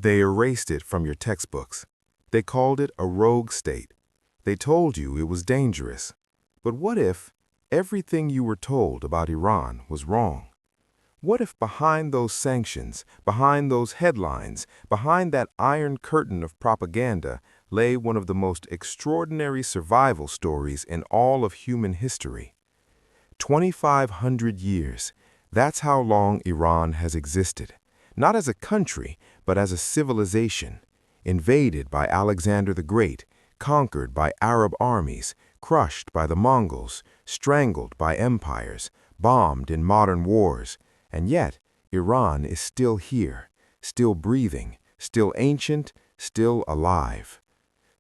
They erased it from your textbooks. They called it a rogue state. They told you it was dangerous. But what if everything you were told about Iran was wrong? What if behind those sanctions, behind those headlines, behind that iron curtain of propaganda lay one of the most extraordinary survival stories in all of human history? 2,500 years. That's how long Iran has existed. Not as a country, but as a civilization. Invaded by Alexander the Great, conquered by Arab armies, crushed by the Mongols, strangled by empires, bombed in modern wars. And yet, Iran is still here, still breathing, still ancient, still alive.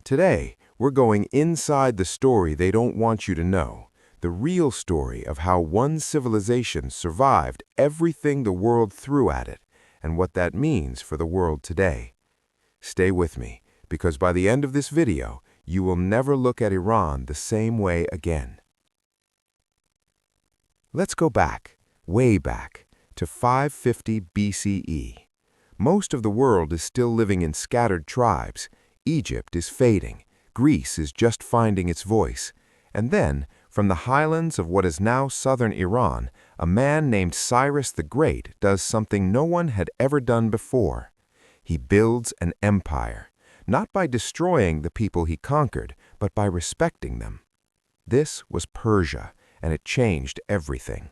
Today, we're going inside the story they don't want you to know. The real story of how one civilization survived everything the world threw at it, and what that means for the world today. Stay with me, because by the end of this video, you will never look at Iran the same way again. Let's go back, way back, to 550 BCE. Most of the world is still living in scattered tribes. Egypt is fading. Greece is just finding its voice. And then, from the highlands of what is now southern Iran, a man named Cyrus the Great does something no one had ever done before. He builds an empire, not by destroying the people he conquered, but by respecting them. This was Persia, and it changed everything.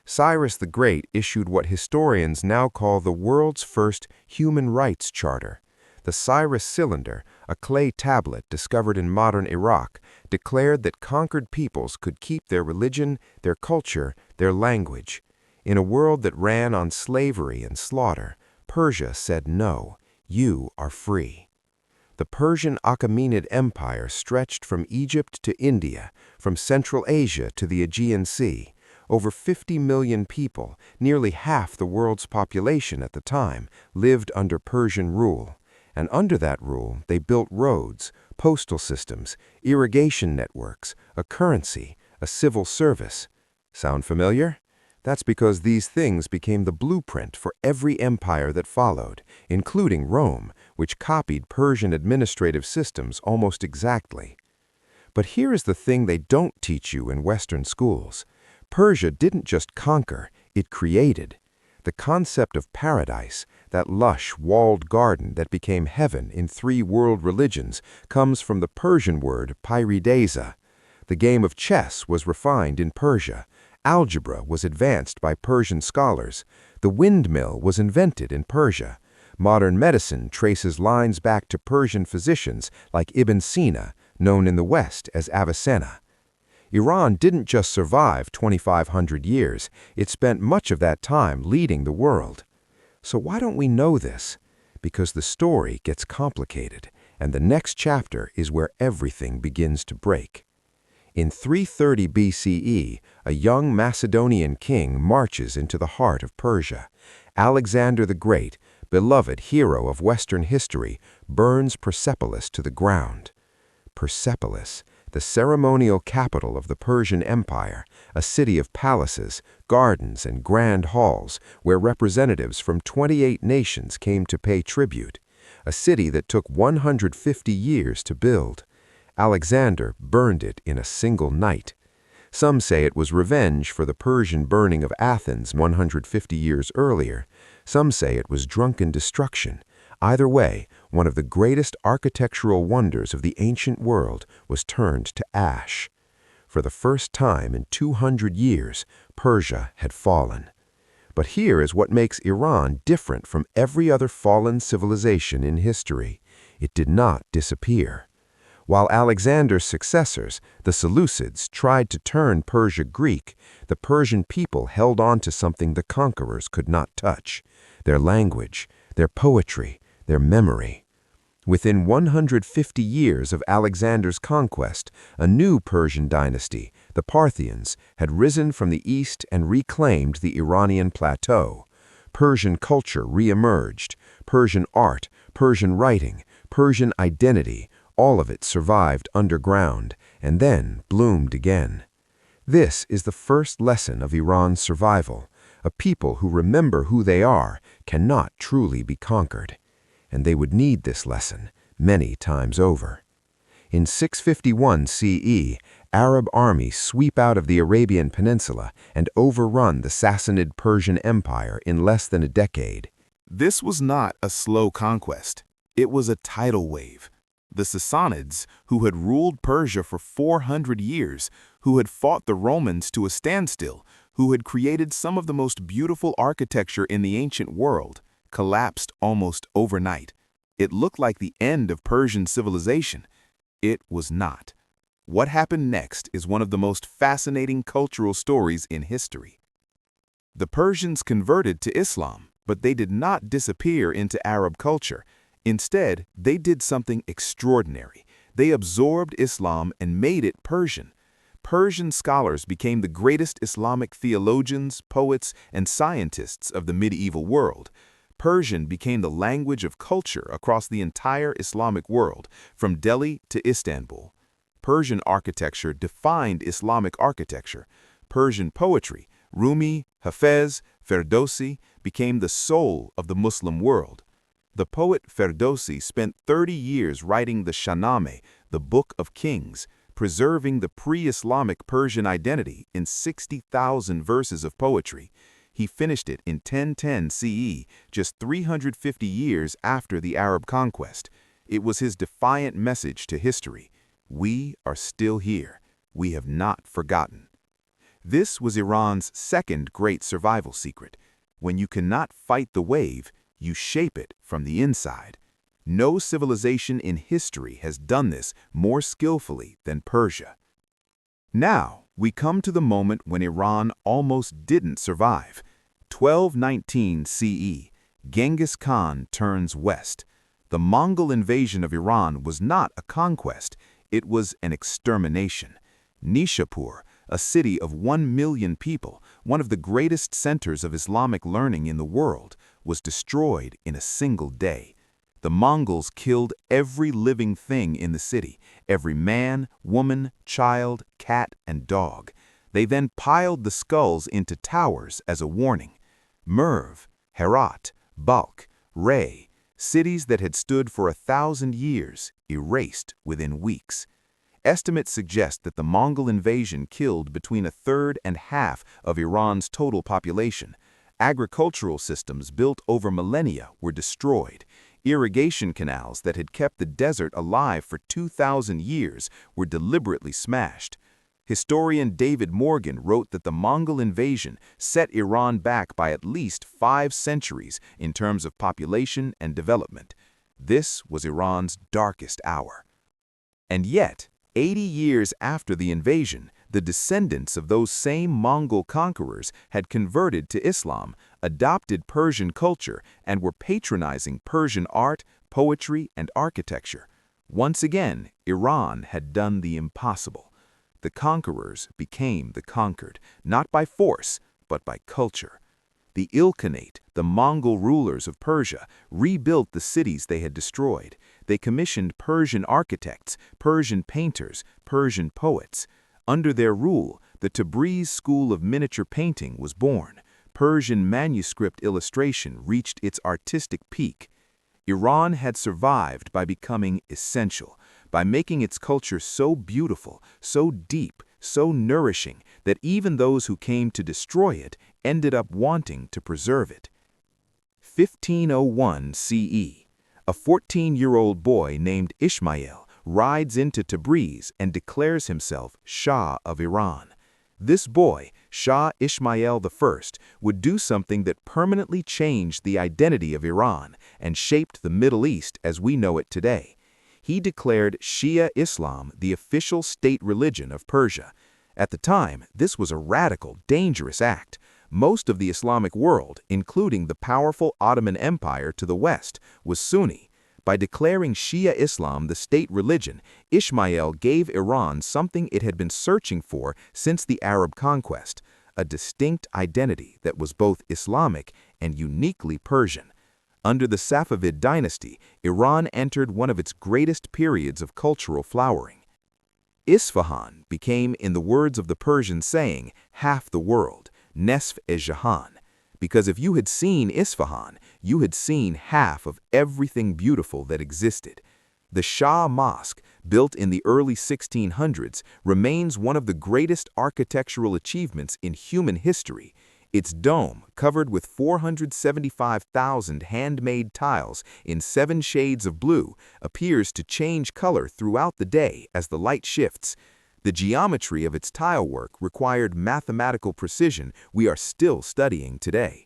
Cyrus the Great issued what historians now call the world's first human rights charter. The Cyrus cylinder, a clay tablet discovered in modern Iraq, declared that conquered peoples could keep their religion, their culture, their language. In a world that ran on slavery and slaughter, Persia said no, you are free. The Persian Achaemenid Empire stretched from Egypt to India, from Central Asia to the Aegean Sea. Over 50 million people, nearly half the world's population at the time, lived under Persian rule. And under that rule, they built roads, postal systems, irrigation networks, a currency, a civil service. Sound familiar? That's because these things became the blueprint for every empire that followed, including Rome, which copied Persian administrative systems almost exactly. But here is the thing they don't teach you in Western schools. Persia didn't just conquer, it created. The concept of paradise, that lush, walled garden that became heaven in 3 world religions, comes from the Persian word pyridesa. The game of chess was refined in Persia. Algebra was advanced by Persian scholars. The windmill was invented in Persia. Modern medicine traces lines back to Persian physicians like Ibn Sina, known in the West as Avicenna. Iran didn't just survive 2,500 years, it spent much of that time leading the world. So why don't we know this? Because the story gets complicated, and the next chapter is where everything begins to break. In 330 BCE, a young Macedonian king marches into the heart of Persia. Alexander the Great, beloved hero of Western history, burns Persepolis to the ground. Persepolis, the ceremonial capital of the Persian Empire, a city of palaces, gardens, and grand halls where representatives from 28 nations came to pay tribute, a city that took 150 years to build. Alexander burned it in a single night. Some say it was revenge for the Persian burning of Athens 150 years earlier. Some say it was drunken destruction. Either way, one of the greatest architectural wonders of the ancient world was turned to ash. For the first time in 200 years, Persia had fallen. But here is what makes Iran different from every other fallen civilization in history. It did not disappear. While Alexander's successors, the Seleucids, tried to turn Persia Greek, the Persian people held on to something the conquerors could not touch: their language, their poetry, their memory. Within 150 years of Alexander's conquest, a new Persian dynasty, the Parthians, had risen from the east and reclaimed the Iranian plateau. Persian culture re-emerged. Persian art, Persian writing, Persian identity, all of it survived underground and then bloomed again. This is the first lesson of Iran's survival. A people who remember who they are cannot truly be conquered. and they would need this lesson many times over. In 651 CE, Arab armies sweep out of the Arabian Peninsula and overrun the Sassanid Persian Empire in less than a decade. This was not a slow conquest. It was a tidal wave. The Sassanids, who had ruled Persia for 400 years, who had fought the Romans to a standstill, who had created some of the most beautiful architecture in the ancient world, collapsed almost overnight. It looked like the end of Persian civilization. It was not. What happened next is one of the most fascinating cultural stories in history. The Persians converted to Islam, but they did not disappear into Arab culture. Instead, they did something extraordinary. They absorbed Islam and made it Persian. Persian scholars became the greatest Islamic theologians, poets, and scientists of the medieval world. Persian became the language of culture across the entire Islamic world, from Delhi to Istanbul. Persian architecture defined Islamic architecture. Persian poetry, Rumi, Hafez, Ferdowsi, became the soul of the Muslim world. The poet Ferdowsi spent 30 years writing the Shahnameh, the Book of Kings, preserving the pre-Islamic Persian identity in 60,000 verses of poetry. He finished it in 1010 CE, just 350 years after the Arab conquest. It was his defiant message to history. We are still here. We have not forgotten. This was Iran's second great survival secret. When you cannot fight the wave, you shape it from the inside. No civilization in history has done this more skillfully than Persia. Now, we come to the moment when Iran almost didn't survive. 1219 CE, Genghis Khan turns west. The Mongol invasion of Iran was not a conquest, it was an extermination. Nishapur, a city of 1 million people, one of the greatest centers of Islamic learning in the world, was destroyed in a single day. The Mongols killed every living thing in the city, every man, woman, child, cat, and dog. They then piled the skulls into towers as a warning. Merv, Herat, Balkh, Ray, cities that had stood for 1,000 years, erased within weeks. Estimates suggest that the Mongol invasion killed between a third and half of Iran's total population. Agricultural systems built over millennia were destroyed. Irrigation canals that had kept the desert alive for 2,000 years were deliberately smashed. Historian David Morgan wrote that the Mongol invasion set Iran back by at least 5 centuries in terms of population and development. This was Iran's darkest hour. And yet, 80 years after the invasion, the descendants of those same Mongol conquerors had converted to Islam, adopted Persian culture, and were patronizing Persian art, poetry, and architecture. Once again, Iran had done the impossible. The conquerors became the conquered, not by force, but by culture. The Ilkhanate, the Mongol rulers of Persia, rebuilt the cities they had destroyed. They commissioned Persian architects, Persian painters, Persian poets. Under their rule, the Tabriz school of miniature painting was born. Persian manuscript illustration reached its artistic peak. Iran had survived by becoming essential, by making its culture so beautiful, so deep, so nourishing that even those who came to destroy it ended up wanting to preserve it. 1501 CE, a 14-year-old boy named Ismail rides into Tabriz and declares himself Shah of Iran. This boy, Shah Ismail I, would do something that permanently changed the identity of Iran and shaped the Middle East as we know it today. He declared Shia Islam the official state religion of Persia. At the time, this was a radical, dangerous act. Most of the Islamic world, including the powerful Ottoman Empire to the west, was Sunni. By declaring Shia Islam the state religion, Ismail gave Iran something it had been searching for since the Arab conquest, a distinct identity that was both Islamic and uniquely Persian. Under the Safavid dynasty, Iran entered one of its greatest periods of cultural flowering. Isfahan became, in the words of the Persian saying, half the world, Nesf-e-Jahan. because if you had seen Isfahan, you had seen half of everything beautiful that existed. The Shah Mosque, built in the early 1600s, remains one of the greatest architectural achievements in human history. Its dome, covered with 475,000 handmade tiles in 7 shades of blue, appears to change color throughout the day as the light shifts. The geometry of its tilework required mathematical precision we are still studying today.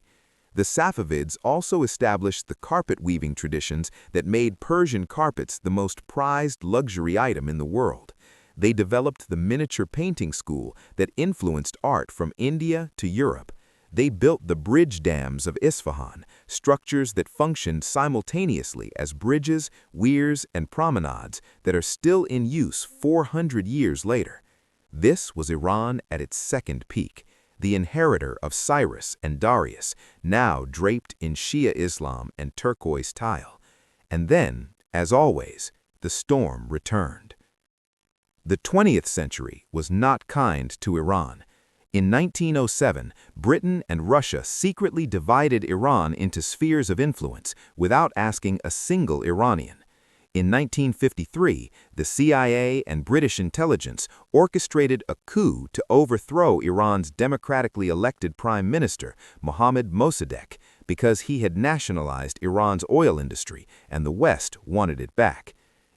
The Safavids also established the carpet weaving traditions that made Persian carpets the most prized luxury item in the world. They developed the miniature painting school that influenced art from India to Europe. They built the bridge dams of Isfahan, structures that functioned simultaneously as bridges, weirs, and promenades that are still in use 400 years later. This was Iran at its second peak, the inheritor of Cyrus and Darius, now draped in Shia Islam and turquoise tile. And then, as always, the storm returned. The 20th century was not kind to Iran. In 1907, Britain and Russia secretly divided Iran into spheres of influence without asking a single Iranian. In 1953, the CIA and British intelligence orchestrated a coup to overthrow Iran's democratically elected Prime Minister, Mohammad Mossadegh, because he had nationalized Iran's oil industry and the West wanted it back.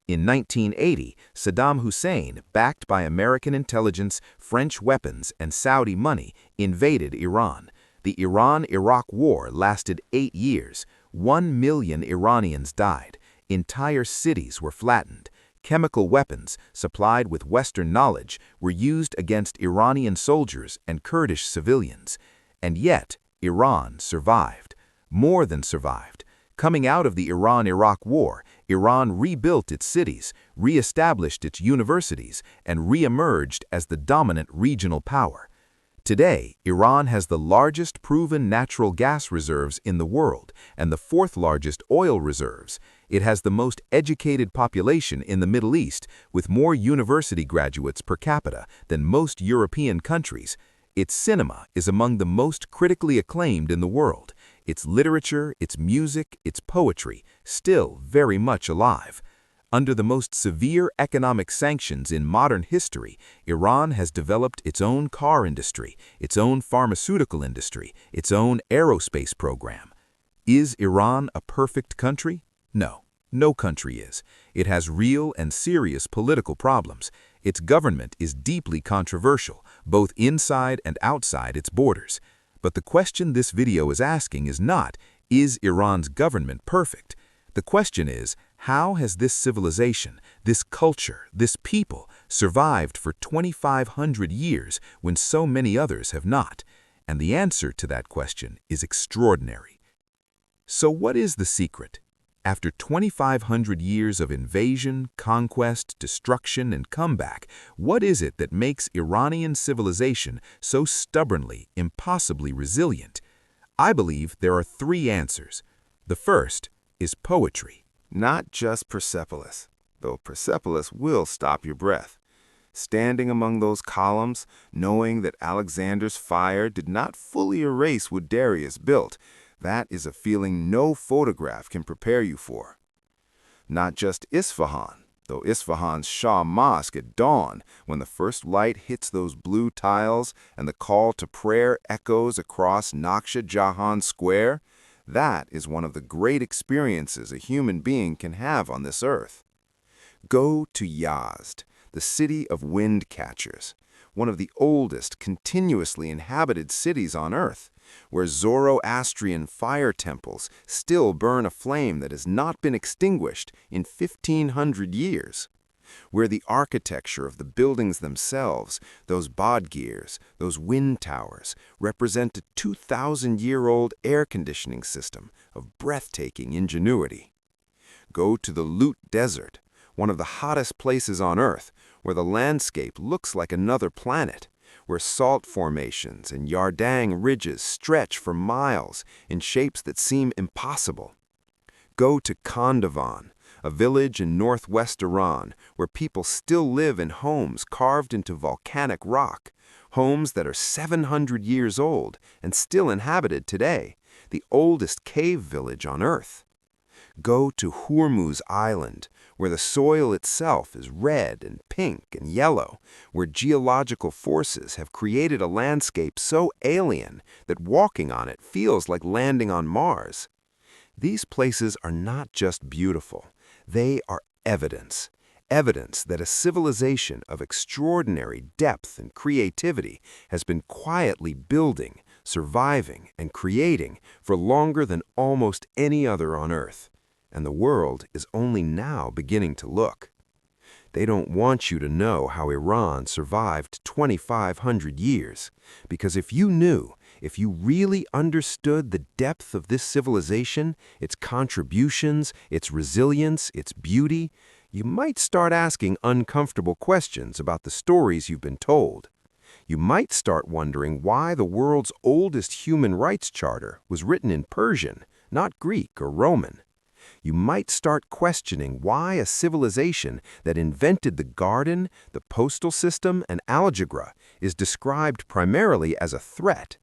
In 1980, Saddam Hussein, backed by American intelligence, French weapons, and Saudi money, invaded Iran. The Iran-Iraq War lasted 8 years. 1 million Iranians died. Entire cities were flattened. Chemical weapons, supplied with Western knowledge, were used against Iranian soldiers and Kurdish civilians. And yet, Iran survived. More than survived. Coming out of the Iran-Iraq War, Iran rebuilt its cities, re-established its universities, and re-emerged as the dominant regional power. Today, Iran has the largest proven natural gas reserves in the world and the 4th largest oil reserves. It has the most educated population in the Middle East, with more university graduates per capita than most European countries. Its cinema is among the most critically acclaimed in the world. Its literature, its music, its poetry, still very much alive. Under the most severe economic sanctions in modern history, Iran has developed its own car industry, its own pharmaceutical industry, its own aerospace program. Is Iran a perfect country? No, no country is. It has real and serious political problems. Its government is deeply controversial, both inside and outside its borders. But the question this video is asking is not, is Iran's government perfect? The question is, how has this civilization, this culture, this people survived for 2,500 years when so many others have not? And the answer to that question is extraordinary. So what is the secret? After 2,500 years of invasion, conquest, destruction, and comeback, what is it that makes Iranian civilization so stubbornly, impossibly resilient? I believe there are 3 answers. The first is poetry. Not just Persepolis, though Persepolis will stop your breath. Standing among those columns, knowing that Alexander's fire did not fully erase what Darius built, that is a feeling no photograph can prepare you for. Not just Isfahan, though Isfahan's Shah Mosque at dawn, when the first light hits those blue tiles and the call to prayer echoes across Naqsh Jahan Square, that is one of the great experiences a human being can have on this earth. Go to Yazd, the city of wind catchers, one of the oldest continuously inhabited cities on earth, where Zoroastrian fire temples still burn a flame that has not been extinguished in 1,500 years, where the architecture of the buildings themselves, those bodgirs, those wind towers, represent a 2,000-year-old air conditioning system of breathtaking ingenuity. Go to the Lut Desert, one of the hottest places on Earth, where the landscape looks like another planet, where salt formations and Yardang ridges stretch for miles in shapes that seem impossible. Go to Khandavan, a village in northwest Iran where people still live in homes carved into volcanic rock, homes that are 700 years old and still inhabited today, the oldest cave village on Earth. Go to Hormuz Island, where the soil itself is red and pink and yellow, where geological forces have created a landscape so alien that walking on it feels like landing on Mars. These places are not just beautiful, they are evidence. Evidence that a civilization of extraordinary depth and creativity has been quietly building, surviving, and creating for longer than almost any other on Earth. And the world is only now beginning to look. They don't want you to know how Iran survived 2,500 years, because if you knew, if you really understood the depth of this civilization, its contributions, its resilience, its beauty, you might start asking uncomfortable questions about the stories you've been told. You might start wondering why the world's oldest human rights charter was written in Persian, not Greek or Roman. You might start questioning why a civilization that invented the garden, the postal system, and algebra is described primarily as a threat.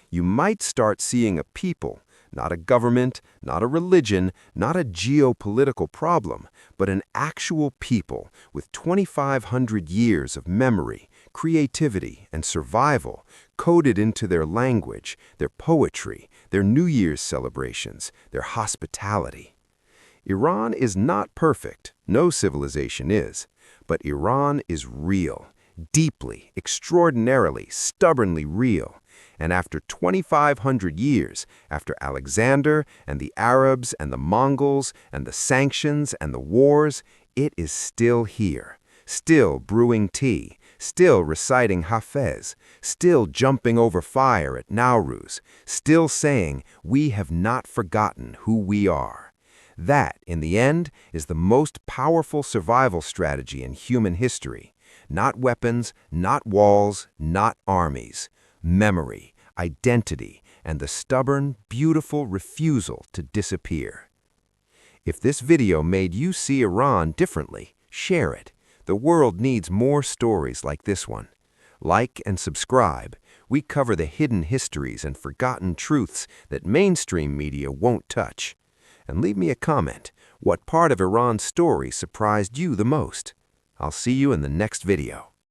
You might start seeing a people, not a government, not a religion, not a geopolitical problem, but an actual people with 2,500 years of memory, creativity, and survival coded into their language, their poetry, their New Year's celebrations, their hospitality. Iran is not perfect, no civilization is, but Iran is real, deeply, extraordinarily, stubbornly real. And after 2,500 years, after Alexander and the Arabs and the Mongols and the sanctions and the wars, it is still here, still brewing tea, still reciting Hafez, still jumping over fire at Nowruz, still saying, "We have not forgotten who we are." That, in the end, is the most powerful survival strategy in human history. Not weapons, not walls, not armies. Memory, identity, and the stubborn, beautiful refusal to disappear. If this video made you see Iran differently, share it. The world needs more stories like this one. Like and subscribe. We cover the hidden histories and forgotten truths that mainstream media won't touch. And leave me a comment. What part of Iran's story surprised you the most? I'll see you in the next video.